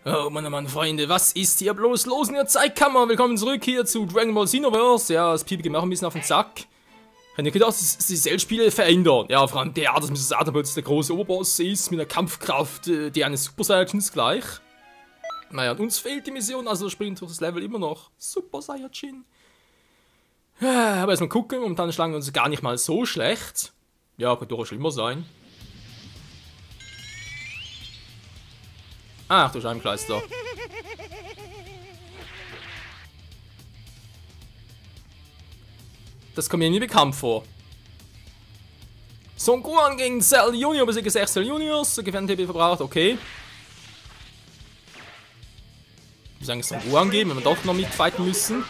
Oh Mann, Freunde, was ist hier bloß los in der Zeitkammer? Willkommen zurück hier zu Dragon Ball Xenoverse. Ja, das Pipi geht mir auch ein bisschen auf den Sack. Hätte ich gedacht, dass die Selbstspiele verändern. Ja, vor allem der, dass Mr. Satan plötzlich der große Oberboss ist, mit einer Kampfkraft, die eines Super Saiyajins gleich. Naja, und uns fehlt die Mission, also springt durch das Level immer noch Super Saiyajin. Ja, aber erstmal gucken, und dann schlagen wir uns gar nicht mal so schlecht. Ja, könnte doch schlimmer sein. Ach du Scheibenkleister. Das kommt mir nie bekannt vor. Son Gohan gegen Cell Junior, besiege 6 Cell Juniors, gewinnt TP verbraucht, okay. Ich muss eigentlich Son Gohan geben, wenn wir doch noch mitfighten müssen.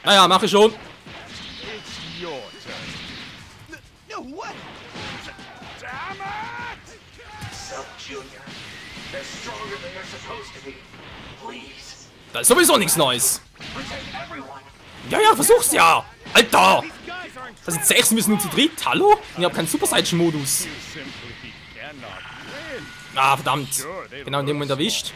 Naja, mache ich schon. Da ist sowieso nichts Neues. Ja, versuch's ja. Alter. Das sind 6, wir sind nur zu dritt. Hallo? Und ich habe keinen Super Saiyan-Modus. Ah, verdammt. Genau in dem Moment erwischt.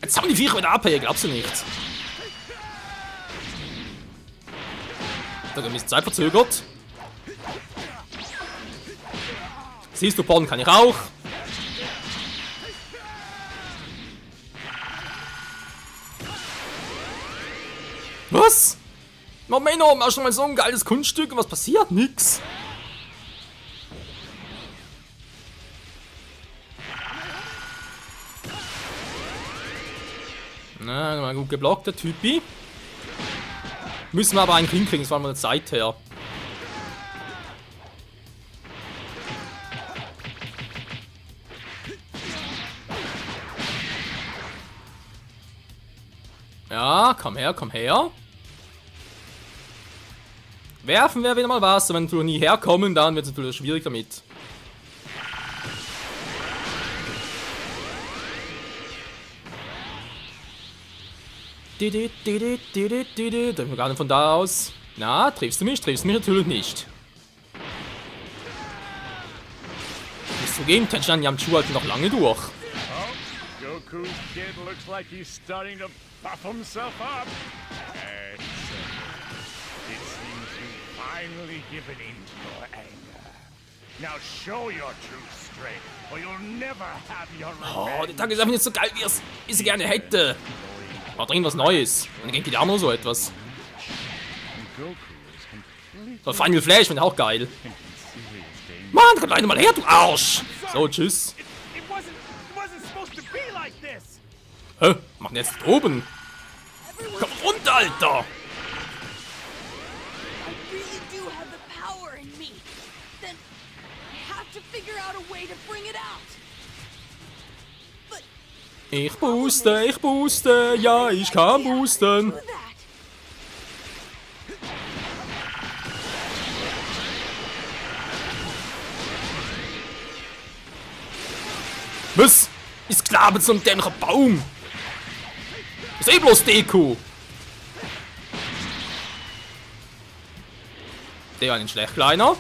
Jetzt haben die Viecher wieder AP, glaubst du nicht? Da ist Zeit verzögert. Siehst du, Porn kann ich auch. Was? Moment, mach schon mal so ein geiles Kunststück und was passiert? Nix. Na, mal gut geblockt, der Typi. Müssen wir aber eigentlich hinkriegen, das war mal der Zeit her. Ja, komm her, komm her. Werfen wir wieder mal was, wenn wir nie herkommen, dann wird es natürlich schwierig damit. Treffen wir gerade von da aus. Na, triffst du mich? Triffst du mich natürlich nicht. Nicht zugeben, Tenshinhan Yamchu halt noch lange durch. Goku's kid looks like he's starting to puff himself up. It seems you've finally given in to your anger. Now show your true strength, or you'll never have your revenge. Oh, der Tag ist einfach nicht so geil, wie ich sie gerne hätte. War dringend was Neues. Und dann geht die auch nur so etwas. So, Final Flash finde ich auch geil. Mann, komm leider mal her, du Arsch! So, tschüss. Hä? Mach den jetzt oben. Komm runter, Alter! Ich booste, ja, ich kann boosten. Was? Ist klar mit so einem dämlichen Baum. Ist eh bloß Deko. Der war nicht schlecht, Kleiner.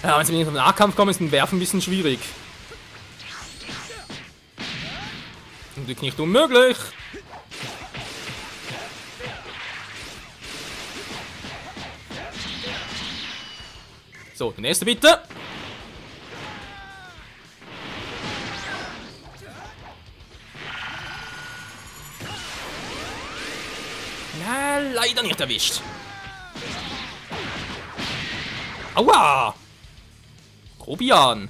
Ja, wenn sie nicht auf den Nahkampf kommen, ist ein Werfen ein bisschen schwierig. Zum Glück nicht unmöglich. So, der nächste bitte. Na, leider nicht erwischt. Aua! Grobian.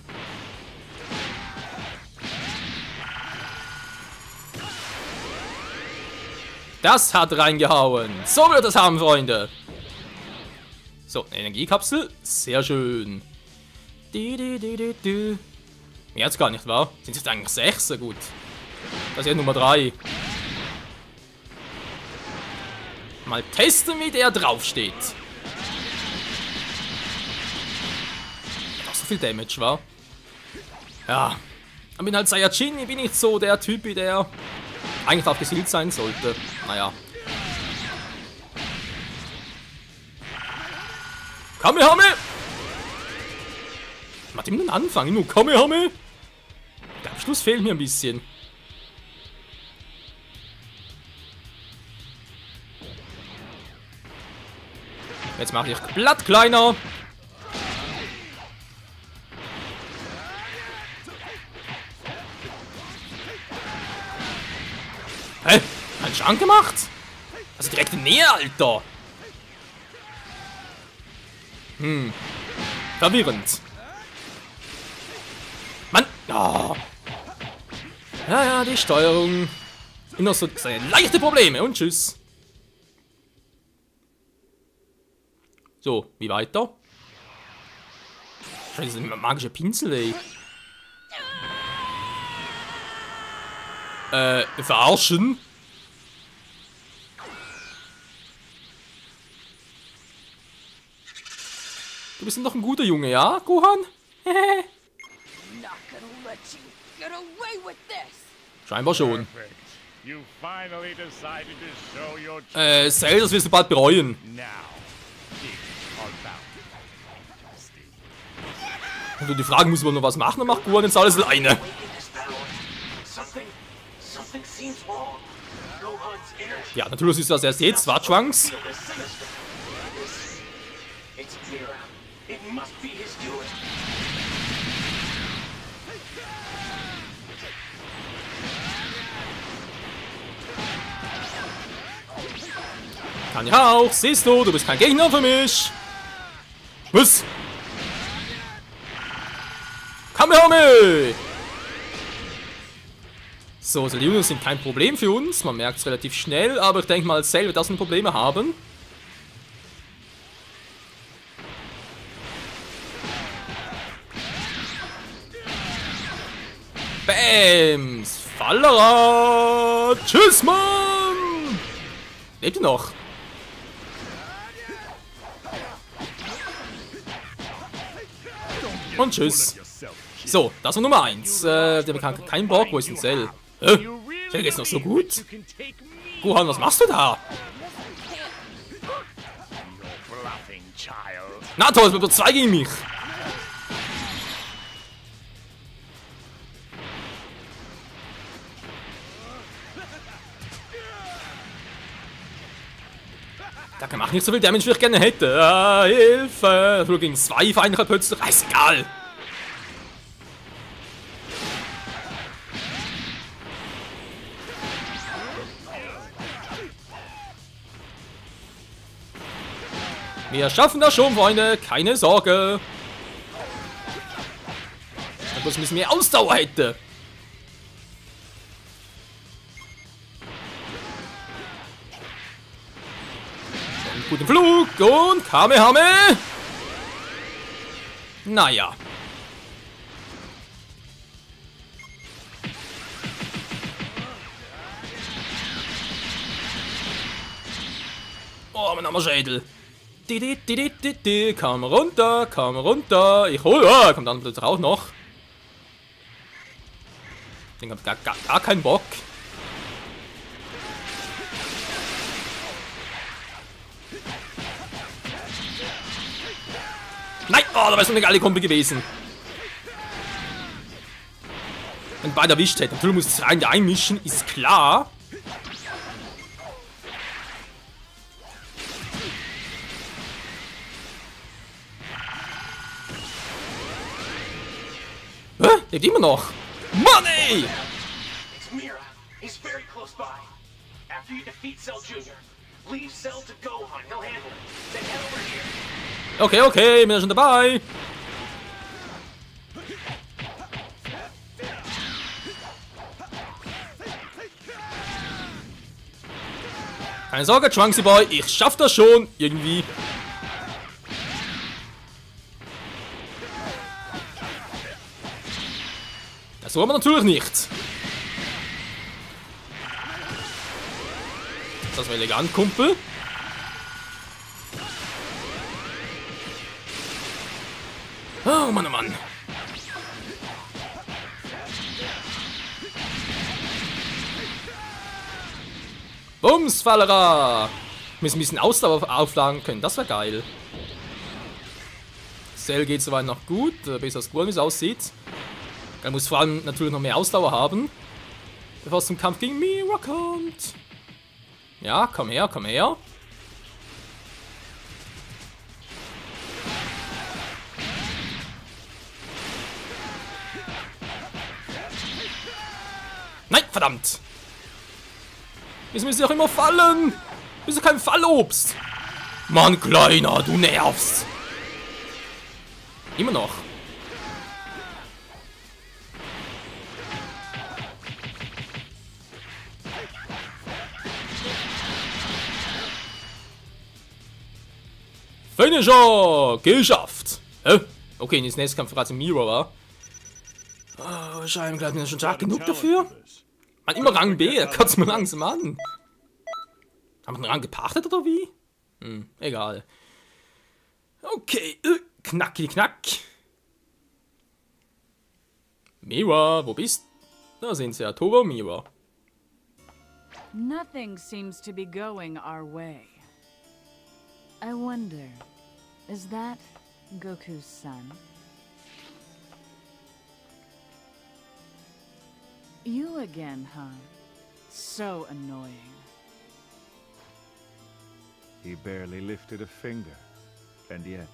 Das hat reingehauen. So wird es haben, Freunde. So, eine Energiekapsel. Sehr schön. Mehr jetzt gar nicht, wahr? Sind es eigentlich 6? Sehr gut. Das ist ja Nummer 3. Mal testen, wie der draufsteht. Viel Damage war. Ja, Ich bin halt Saiyajin, ich bin nicht so der Typ, der eigentlich auf gesielt sein sollte. Naja. Kamehame! Macht immer den Anfang, nur Kamehame! Der Abschluss fehlt mir ein bisschen. Jetzt mache ich Blatt kleiner. Hä? Hat Schaden gemacht? Also direkt in Nähe, Alter. Verwirrend. Mann. Oh. Ja, die Steuerung. Immer so leichte Probleme und tschüss. So, wie weiter? Das ist ein magischer Pinsel, ey. Verarschen? Du bist doch ein guter Junge, ja, Gohan? Scheinbar schon. Cell, das wirst du bald bereuen. Und du die Fragen, muss man noch was machen, dann macht Gohan jetzt alles alleine. Ja, natürlich ist das erst jetzt, war Trunks. Kann ja auch, siehst du bist kein Gegner für mich. Was? Kamehame! So, die Units sind kein Problem für uns. Man merkt es relativ schnell, aber ich denke mal, Cell wird das ein Probleme haben. Bams! Fallera! Tschüss, Mann! Lebt ihr noch? Und tschüss. So, das war Nummer 1. Der bekannte kein Bock, wo ist denn Cell? Cell geht's noch so gut? Gohan, was machst du da? Na toll, es wird nur 2 gegen mich. Da macht nicht so viel Damage, wie ich gerne hätte. Ah, Hilfe! Nur gegen 2 Feinde plötzlich. Ist egal. Wir schaffen das schon, Freunde. Keine Sorge. Ich muss ein bisschen mehr Ausdauer hätte. Guten Flug und Kamehame. Naja. Oh, mein armer Schädel. Komm runter, komm runter. Ich hol. Oh, kommt dann plötzlich auch noch. Den hat gar keinen Bock. Nein! Oh, da wäre so eine geile Kombi gewesen. Wenn beide erwischt hätten. Natürlich muss es rein einmischen, ist klar. Hä? Lebt immer noch. Mann, ey! Okay, bin ja schon dabei. Keine Sorge, Trunksy Boy, ich schaff das schon irgendwie. Das wollen wir natürlich nicht. Das war elegant, Kumpel. Oh Mann, oh Mann. Bums, Fallera. Müssen ein bisschen Ausdauer aufladen können. Das wäre geil. Cell geht soweit noch gut. Besser als Squall, wie es aussieht. Er muss vor allem natürlich noch mehr Ausdauer haben. Bevor es zum Kampf gegen Mira kommt. Ja, komm her, komm her. Nein, verdammt. Wieso müssen sie auch immer fallen? Wieso kein Fallobst? Mann, Kleiner, du nervst. Immer noch. Finisher! Geschafft! Okay, in das nächste Kampf gerade Mira war. Oh, scheinbar bleibt mir schon stark genug dafür. Man, immer Rang B, da kotzt mir langsam an. Haben wir den Rang gepachtet oder wie? Egal. Okay, knacki knack. Mira, wo bist du? Da sind sie ja, Tova und Mira. Nothing seems to be going our way. I wonder, is that Goku's son? You again, huh? So annoying. He barely lifted a finger, and yet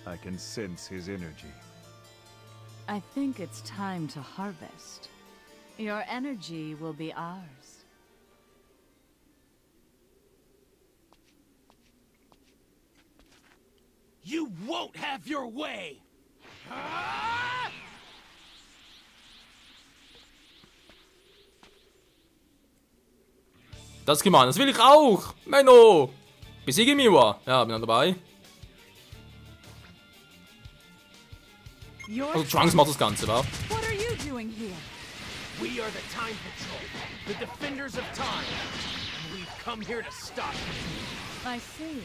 I can sense his energy. I think it's time to harvest. Your energy will be ours. You won't have your way! Das ist gemein, das will ich auch! Menno! Besiege Mira! Ja, bin dann dabei. Also Trunks macht das Ganze, wa? What are you doing here? We are the Time Patrol, the defenders of time. And we've come here to stop you. I see.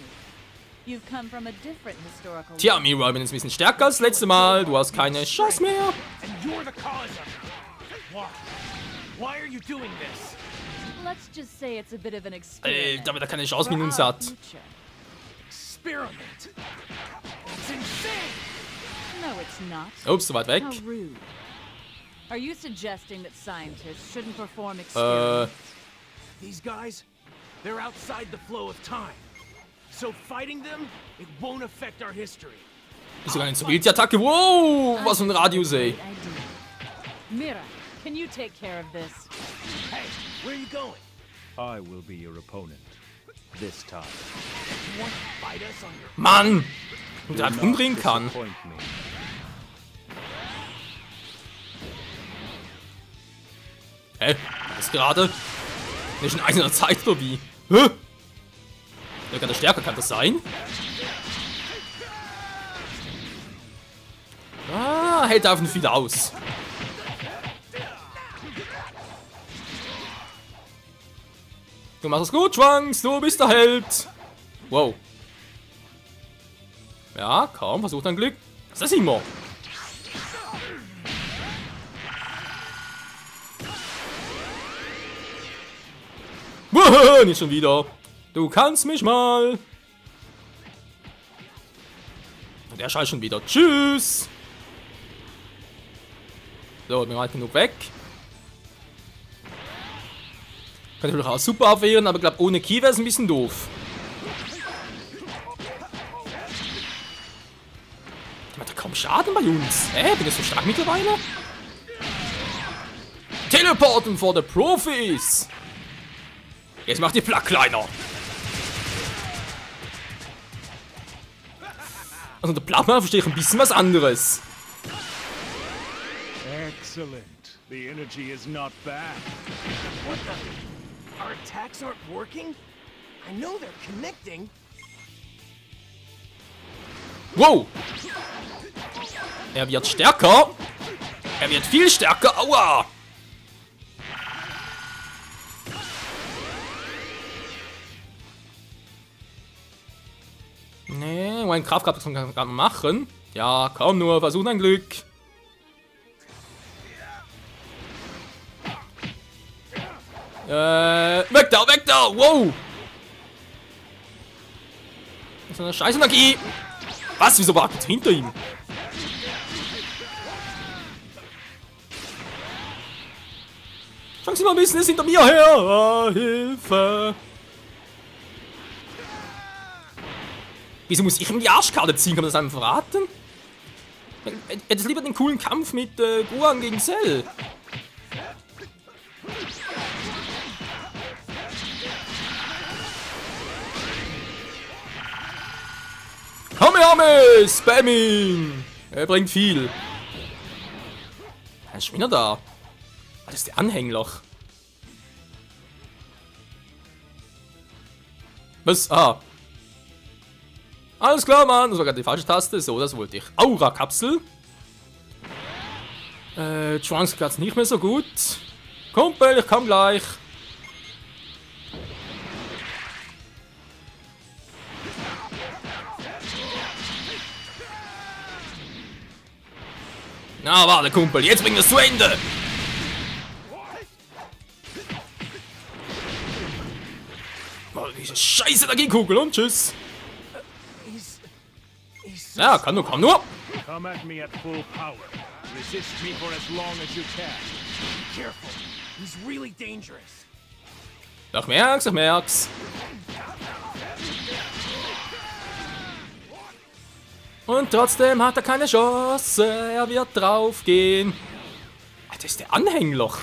You've come from a different historical. Tja, Mira, ich bin jetzt ein bisschen stärker als das letzte Mal. Du hast keine Chance mehr. And you're the cause of it. Why? Why are you doing this? Let's just say it's a bit of an experiment. Damit er keine Chance mit for uns our hat. future. Experiment? It's insane! No, it's not. Ups, so weit weg. How rude. Are you suggesting that scientists shouldn't perform experiments? These guys, they're outside the flow of time. So fighting them, it won't affect our history. Ist sogar eine Mobility-Attacke. Wow, was für ein Radius, ey. Great idea. Mira, can you take care of this? Hey, where are you going? I will be your opponent. This time. You want to fight us on your Mann! Und der einfach umdrehen kann. Disappoint me. Hä? Das ist gerade nicht in einer Zeit oder wie? Hä? Der kann der stärker, kann das sein? Ah, hält einfach nicht viel aus. Du machst es gut, Trunks, du bist der Held. Wow. Ja, komm, versuch dein Glück. Das ist immer. Nicht schon wieder. Du kannst mich mal. Und der schaltet schon wieder. Tschüss. So, bin weit genug weg. Kann natürlich auch super abwehren, aber ich glaube, ohne Ki wäre es ein bisschen doof. Ich mache kaum Schaden bei uns. Bin ich so stark mittlerweile? Teleporten for the Profis. Jetzt macht die Plack kleiner. Also der Plattmann verstehe ich ein bisschen was anderes. Excellent. The energy is not bad. What the? Our attacks aren't working? I know they're connecting. Wow! Er wird stärker. Er wird viel stärker. Aua! Nee, mein Kraftkraft kann man gerade machen. Ja, komm nur, versuch dein Glück. Weg da, weg da! Alter, wow! So eine scheiß Energie! Was? Wieso war jetzt hinter ihm? Schauen Sie mal ein bisschen, ist hinter mir her! Ah, Hilfe! Wieso muss ich ihm die Arschkarte ziehen? Kann man das einem verraten? Hättest lieber den coolen Kampf mit Gohan gegen Cell. Kamehameha! Spamming! Er bringt viel. Er ist schon wieder da. Das ist der Anhänger. Was? Ah. Alles klar, Mann. Das war gerade die falsche Taste. So, das wollte ich. Aura-Kapsel. Trunks geht's nicht mehr so gut. Kumpel, ich komm gleich. Na, warte, Kumpel. Jetzt bringen wir es zu Ende. Oh, diese scheiße Energiekugel und tschüss. Ja, kann nur, komm nur. Come at me at full power. Resist me for as long as you can. Be careful. He's really dangerous. Ich merk's, ich merk's. Und trotzdem hat er keine Chance. Er wird draufgehen. Das ist der Anhängloch.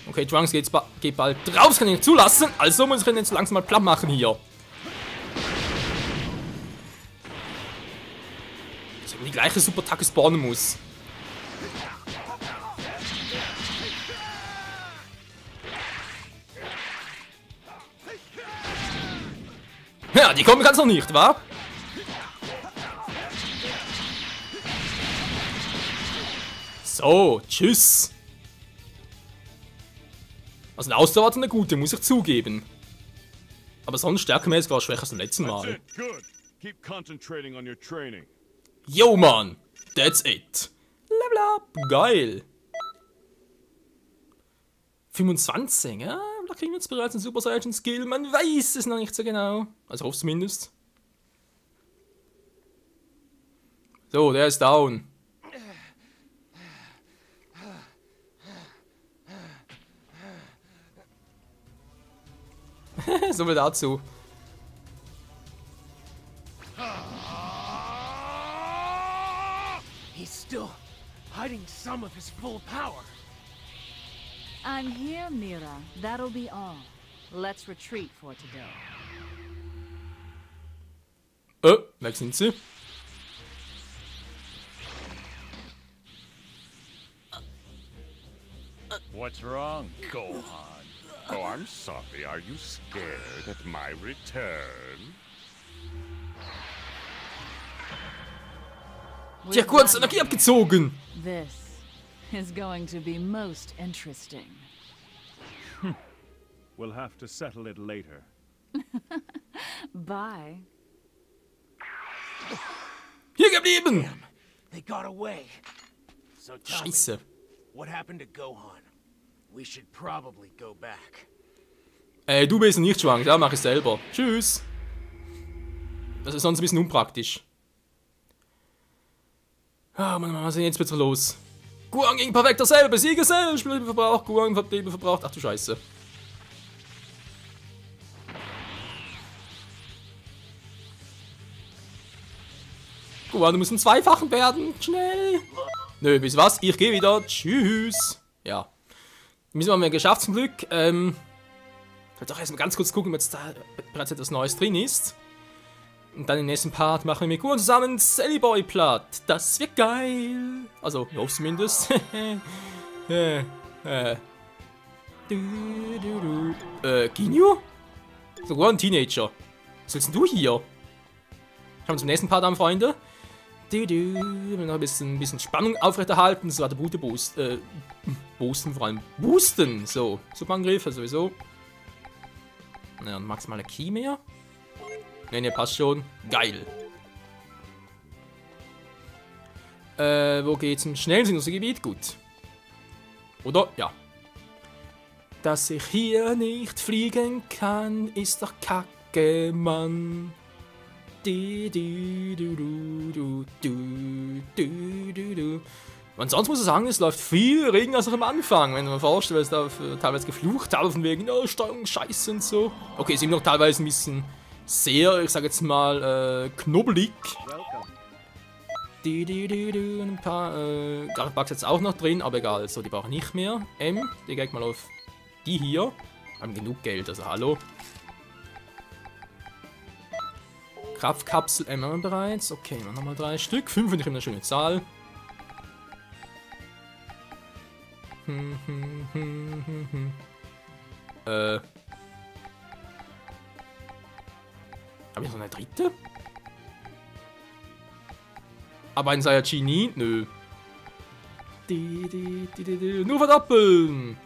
Okay, Trunks geht bald drauf. Das kann ich nicht zulassen. Also muss ich ihn jetzt langsam mal platt machen hier. Dass ich die gleiche Super-Attacke spawnen muss. Ja, die kommen ganz noch nicht, wa? So, tschüss. Also eine Ausdauer hat eine gute, muss ich zugeben. Aber sonst stärkemäßig war es schwächer als beim letzten That's Mal. it. Good. Keep concentrating on your training. Yo, Mann. That's it. Level up. Geil. 25, ja? Da kriegen wir jetzt bereits einen Super Saiyan Skill. Man weiß es noch nicht so genau. Also hoffe zumindest. So, der ist down. So viel dazu. He's still hiding some of his full power. I'm here, Mira. That'll be all. Let's retreat for today. Weg sind sie. What's wrong, Gohan? Oh, I'm sorry. Are you scared at my return? Die hat kurz Energie abgezogen. This is going to be most interesting. We'll have to settle it later. Bye. Hier geblieben. They got away. So tell me, Scheiße. what happened to Gohan? We should probably go back. Du bist nicht schwank, ja, mach ich selber. Tschüss. Das ist sonst ein bisschen unpraktisch. Ah, Mann, was ist denn jetzt bitte los? Gohan gegen perfekter selber, Sieger selber, Spielliebe verbraucht, Gohan Vertriebe verbraucht. Ach du Scheiße. Gohan, du musst einen Zweifachen werden. Schnell. Nö, wisst ihr was? Ich gehe wieder. Tschüss. Ja. Müssen wir mal geschafft zum Glück. Ich will doch erstmal ganz kurz gucken, ob jetzt da bereits etwas Neues drin ist. Und dann im nächsten Part machen wir mit Gohan zusammen Sally Boy platt. Das wird geil. Also, ich hoffe es zumindest. Ginyu? So, Gohan Teenager. Was willst denn du hier? Schauen wir zum nächsten Part an, Freunde. Wir noch ein bisschen Spannung aufrechterhalten. So hat der Boote boosten, vor allem boosten. So, Superangriffe sowieso. Na, und maximale Key mehr. Ne, passt schon. Geil. Wo geht's im schnellen Gebiet? Gut. Oder? Ja. Dass ich hier nicht fliegen kann, ist doch kacke, Mann. Und sonst muss ich sagen, es läuft viel Regen als auch am Anfang. Wenn man vorstellt, es da teilweise geflucht hat, von wegen, oh, Steuerung scheiße und so. Okay, ist immer noch teilweise ein bisschen sehr, ich sag jetzt mal, knubbelig. Ein paar Bugs jetzt auch noch drin, aber egal. So, die brauche ich nicht mehr. Die gehe ich mal auf die hier. Haben genug Geld, also hallo. Kraftkapsel haben wir bereits. Okay, nochmal 3 Stück. 5 finde ich immer eine schöne Zahl. Habe ich noch eine dritte? Aber ein Saiyajin nie? Nö. Nur verdoppeln!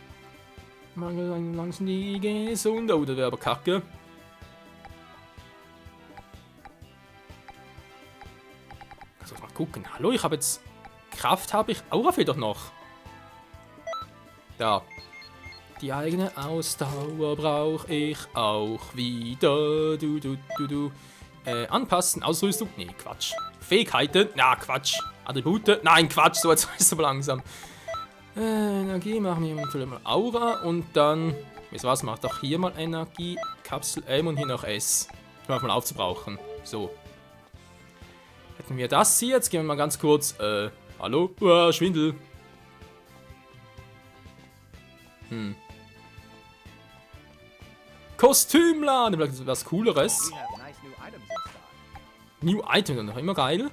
Langsam die Gesunde. Oh, das wäre aber kacke. Kannst du mal gucken? Hallo, ich habe jetzt. Kraft habe ich. Aura fehlt doch noch. Da. Die eigene Ausdauer brauche ich auch wieder. Anpassen, Ausrüstung. Nee, Quatsch. Fähigkeiten. Na, Quatsch. Attribute. Nein, Quatsch. So, jetzt ist es aber langsam. Energie machen wir natürlich mal Aura. Und dann. Weißt du was? Macht doch hier mal Energie. Kapsel M und hier noch S. Um mal aufzubrauchen. So. Hätten wir das hier. Jetzt gehen wir mal ganz kurz. Hallo? Schwindel. Kostümladen, vielleicht was Cooleres. New Item, noch immer geil.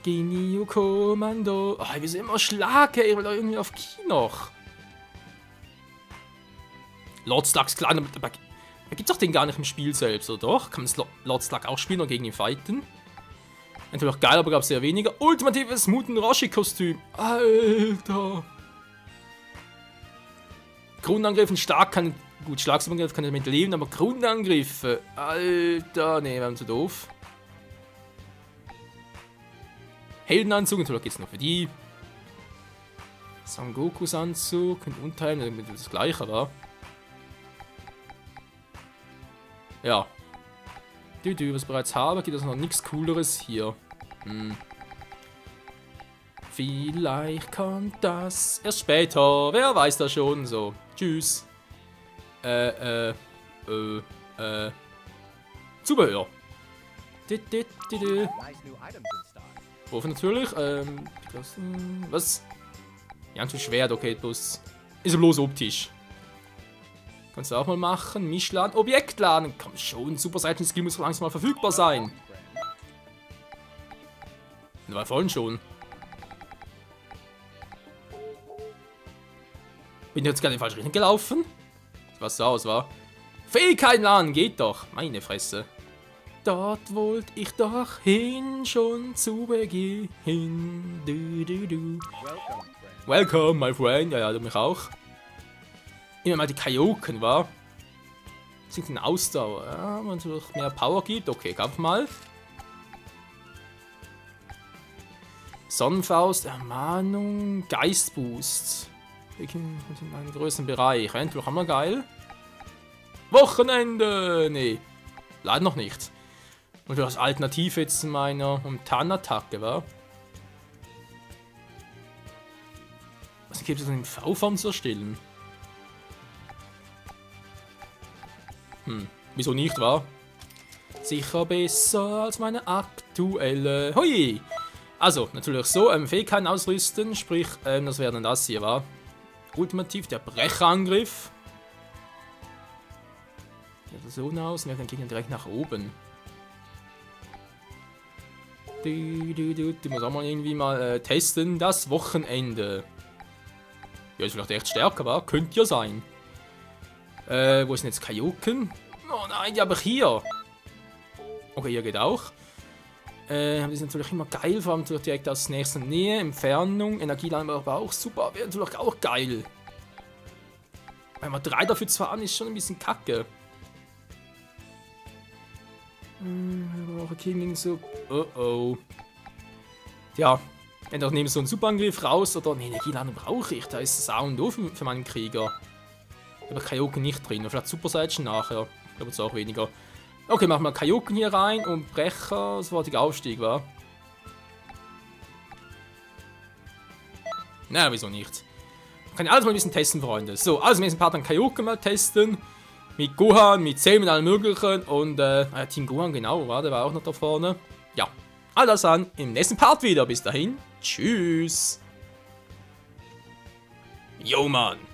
Genio Kommando. Oh, wir sind immer Schlage, ich will doch irgendwie auf Ki noch. Lord Slugs, klar, da gibt's doch den gar nicht im Spiel selbst, oder doch? Kann man Lord Slug auch spielen und gegen ihn fighten? Natürlich auch geil, aber gab es sehr weniger. Ultimatives Muten Roshi-Kostüm. Alter. Grundangriffen stark kann. Gut, Schlagsangriff kann ich damit leben, aber Grundangriffe. Alter, nee, wir haben zu doof. Heldenanzug, natürlich geht's nur für die. Son Gokus Anzug und Unterhemd, damit das gleiche war. Ja. Was ich bereits habe, gibt es noch nichts Cooleres hier. Vielleicht kommt das erst später. Wer weiß das schon? So. Tschüss. Zubehör. Wofür natürlich? Was? Ja, ein Schwert, okay, bloß. Ist ja bloß optisch. Kannst du auch mal machen. Mischladen, Objektladen. Komm schon, Super Saiyan Skill muss langsam mal verfügbar sein. Das war vorhin schon. Bin jetzt gerade in die falsche Richtung gelaufen? Was so aus war. Fähigkeiten laden, geht doch. Meine Fresse. Dort wollte ich doch hin, schon zu Beginn. Welcome, my friend. Ja, du mich auch. Immer mal die Kaioken, war. Sind eine Ausdauer. Ja, wenn es noch mehr Power gibt. Okay, kampf mal. Sonnenfaust, Ermahnung, Geistboost. In einem größeren Bereich. Eventuell haben wir geil. Wochenende! Nee. Leider noch nicht. Und das Alternative jetzt zu meiner momentanen Attacke, war. Was gibt es denn in V-Form zu erstellen? Wieso nicht, war? Sicher besser als meine aktuelle. Hui! Also, natürlich so, Fähigkeiten ausrüsten, sprich, das wäre dann das hier, war. Ultimativ der Brecherangriff. Sieht so aus, wir gehen direkt nach oben. Du musst auch mal irgendwie mal testen. Das Wochenende. Ja, ist vielleicht echt stärker, war? Könnte ja sein. Wo ist denn jetzt Kaioken? Oh nein, die habe ich hier. Okay, hier geht auch. Die sind natürlich immer geil, vor allem direkt aus nächster Nähe, Entfernung, Energieladen aber auch super, wäre natürlich auch geil. Wenn man 3 dafür zu fahren, ist schon ein bisschen kacke. King so. Oh. Ja, wenn doch neben so einen Superangriff raus oder eine Energieladen brauche ich, da ist das A und O für meinen Krieger. Aber Kaioken nicht drin. Vielleicht Super Saiyan nachher. Aber es auch weniger. Okay, machen wir Kaioken hier rein und Brecher. Das war der Aufstieg, wa? Na, wieso nicht? Kann ich alles mal ein bisschen testen, Freunde. So, also wir müssen ein paar dann Kaioken mal testen. Mit Gohan, mit Cell, mit allem möglichen. Und, Team Gohan, genau, war der war auch noch da vorne. Ja, all das dann im nächsten Part wieder. Bis dahin, tschüss. Yo, Mann.